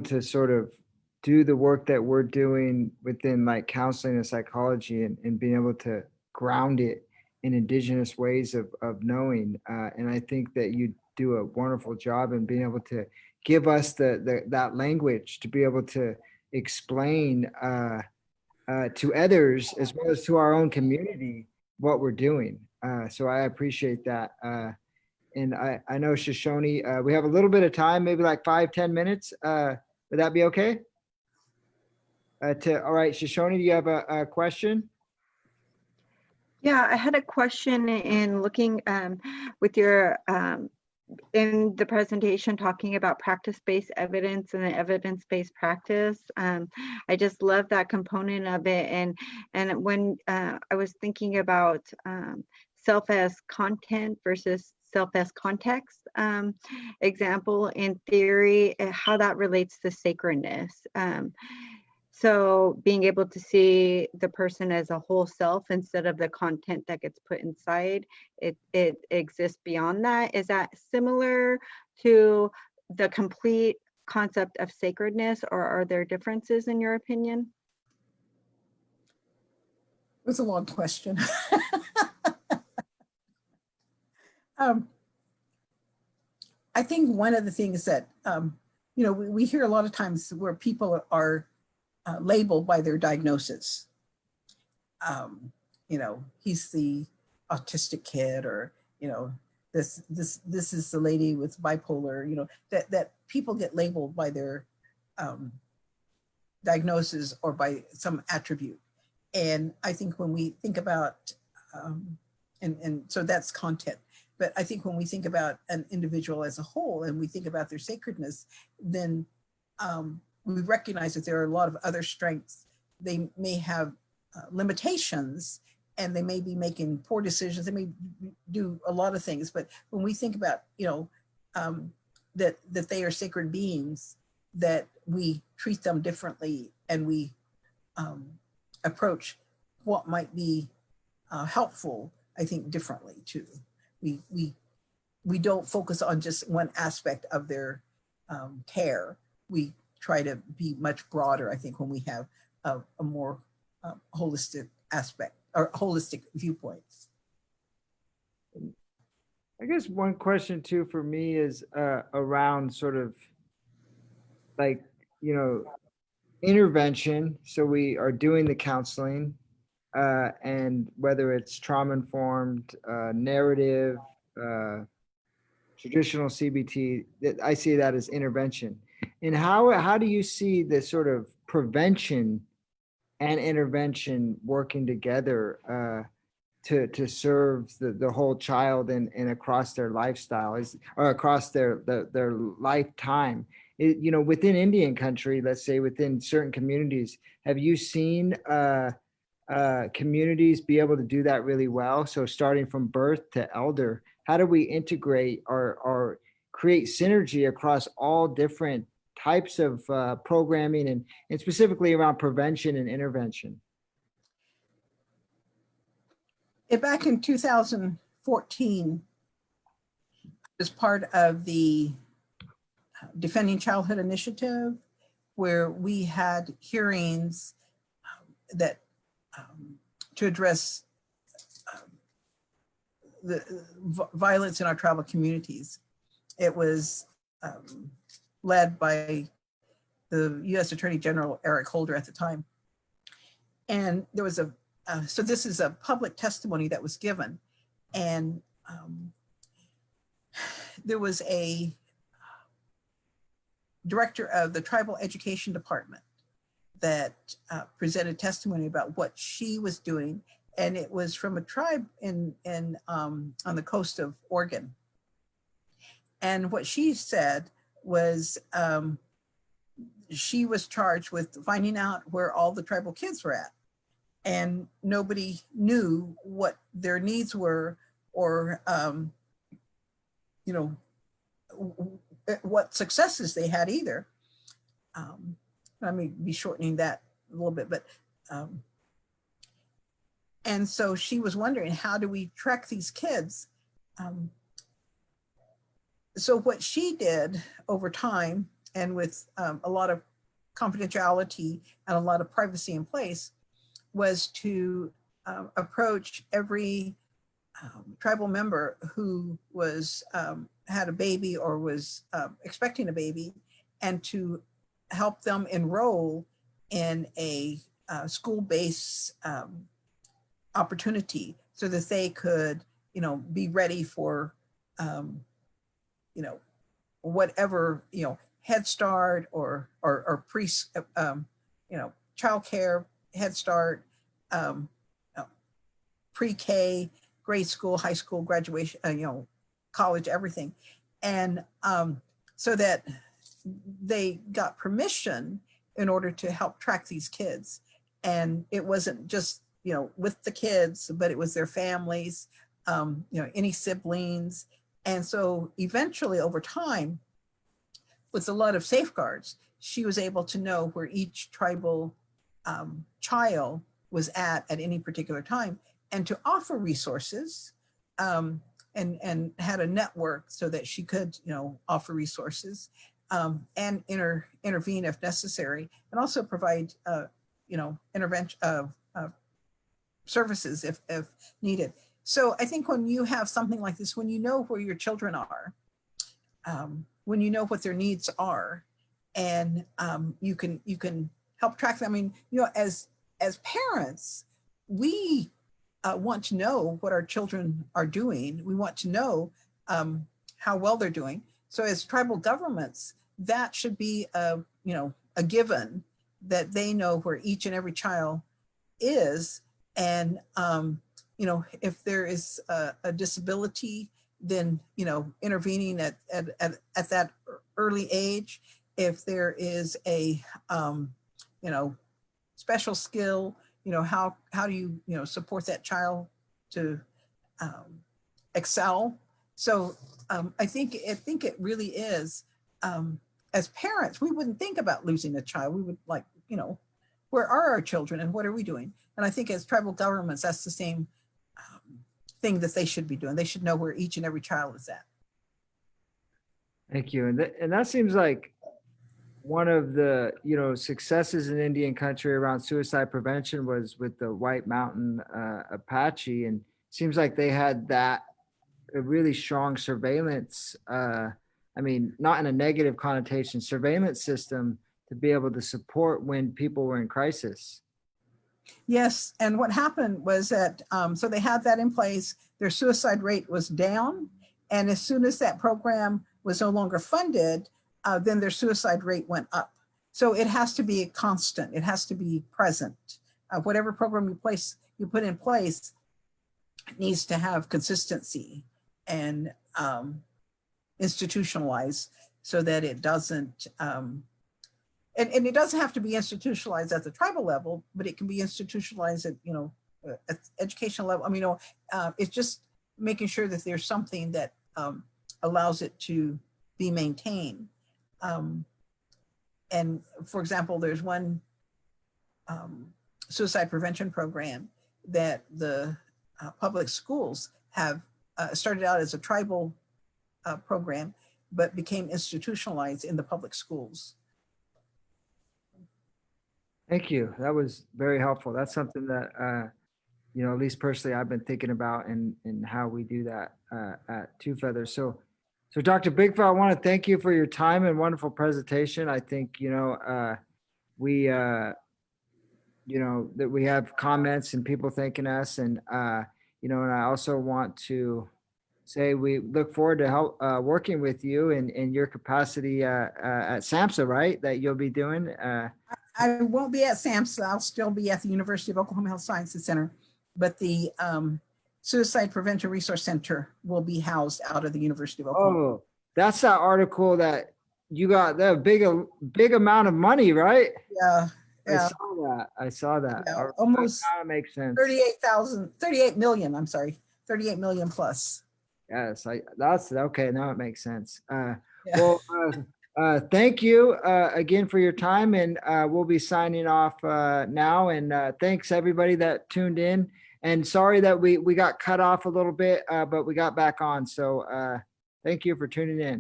to sort of do the work that we're doing within like counseling and psychology, and being able to ground it in indigenous ways of knowing. And I think that you do a wonderful job in being able to give us that language to be able to explain to others as well as to our own community what we're doing. So I appreciate that. And I know Shoshone, we have a little bit of time, maybe like 5-10 minutes. Would that be okay? All right, Shoshone, do you have a question? Yeah, I had a question in looking with your in the presentation talking about practice-based evidence and the evidence-based practice. I just love that component of it. And when I was thinking about self as content versus self as context example in theory, how that relates to sacredness. So being able to see the person as a whole self instead of the content that gets put inside, it exists beyond that. Is that similar to the complete concept of sacredness, or are there differences in your opinion? It was a long question. I think one of the things that, we hear a lot of times where people are labeled by their diagnosis. He's the autistic kid, or this is the lady with bipolar. That people get labeled by their diagnosis or by some attribute. And I think when we think about, and so that's content. But I think when we think about an individual as a whole and we think about their sacredness, then we recognize that there are a lot of other strengths. They may have limitations, and they may be making poor decisions. They may do a lot of things, but when we think about, that they are sacred beings, that we treat them differently, and we approach what might be helpful, I think, differently too. We don't focus on just one aspect of their care. We try to be much broader, I think, when we have a more holistic aspect or holistic viewpoints. I guess one question too for me is around sort of like, intervention. So we are doing the counseling, and whether it's trauma-informed, narrative, traditional CBT, I see that as intervention. And how do you see the sort of prevention and intervention working together to serve the whole child and across their lifestyle, or across their lifetime? Within Indian country, let's say within certain communities, have you seen communities be able to do that really well? So starting from birth to elder, how do we integrate or create synergy across all different types of programming and specifically around prevention and intervention? Back in 2014, as part of the Defending Childhood Initiative, where we had hearings that to address the violence in our tribal communities. It was led by the U.S. Attorney General Eric Holder at the time. And there was so this is a public testimony that was given. And there was a director of the Tribal Education Department that presented testimony about what she was doing. And it was from a tribe on the coast of Oregon. And what she said was she was charged with finding out where all the tribal kids were at. And nobody knew what their needs were, or what successes they had either. I may be shortening that a little bit, but and so she was wondering, how do we track these kids? So what she did over time, and with a lot of confidentiality and a lot of privacy in place, was to approach every tribal member who was had a baby or was expecting a baby, and to help them enroll in a school-based opportunity so that they could, be ready for, whatever, Head Start or pre, childcare, Head Start, pre-K, grade school, high school, graduation, college, everything. And so that they got permission in order to help track these kids. And it wasn't just, with the kids, but it was their families, any siblings. And so eventually over time, with a lot of safeguards, she was able to know where each tribal child was at any particular time, and to offer resources, and had a network so that she could, offer resources, and intervene if necessary, and also provide, intervention services if needed. So I think when you have something like this, when you know where your children are, when you know what their needs are, and you can help track them. I mean, as parents, we want to know what our children are doing. We want to know how well they're doing. So as tribal governments, that should be a given, that they know where each and every child is. And, if there is a disability, then, intervening at that early age. If there is a, special skill, how do you, support that child to excel? So I think it really is, as parents, we wouldn't think about losing a child. We would like, where are our children and what are we doing? And I think as tribal governments, that's the same thing that they should be doing. They should know where each and every child is at. Thank you. And that seems like one of the, successes in Indian country around suicide prevention was with the White Mountain Apache. And it seems like they had a really strong surveillance, not in a negative connotation, surveillance system to be able to support when people were in crisis. Yes, and what happened was that, so they had that in place, their suicide rate was down, and as soon as that program was no longer funded, then their suicide rate went up. So it has to be a constant, it has to be present. Whatever program you put in place needs to have consistency and institutionalized, so that it doesn't, and it doesn't have to be institutionalized at the tribal level, but it can be institutionalized at, at educational level. It's just making sure that there's something that allows it to be maintained. And for example, there's one suicide prevention program that the public schools have started out as a tribal program, but became institutionalized in the public schools. Thank you. That was very helpful. That's something that, at least personally, I've been thinking about and how we do that at Two Feathers. So Dr. Bigfoot, I want to thank you for your time and wonderful presentation. I think, that we have comments and people thanking us. And, and I also want to say we look forward to help working with you in your capacity at SAMHSA, right? That you'll be doing. I won't be at SAMHSA. I'll still be at the University of Oklahoma Health Sciences Center, but the Suicide Prevention Resource Center will be housed out of the University of Oklahoma. Oh, that's that article that you got, that big amount of money, right? Yeah. I saw that. Yeah, almost that makes sense. 38 million plus. Yes, that's okay. Now it makes sense. Yeah. Well, thank you again for your time, and we'll be signing off now. And thanks everybody that tuned in. And sorry that we got cut off a little bit, but we got back on. So thank you for tuning in.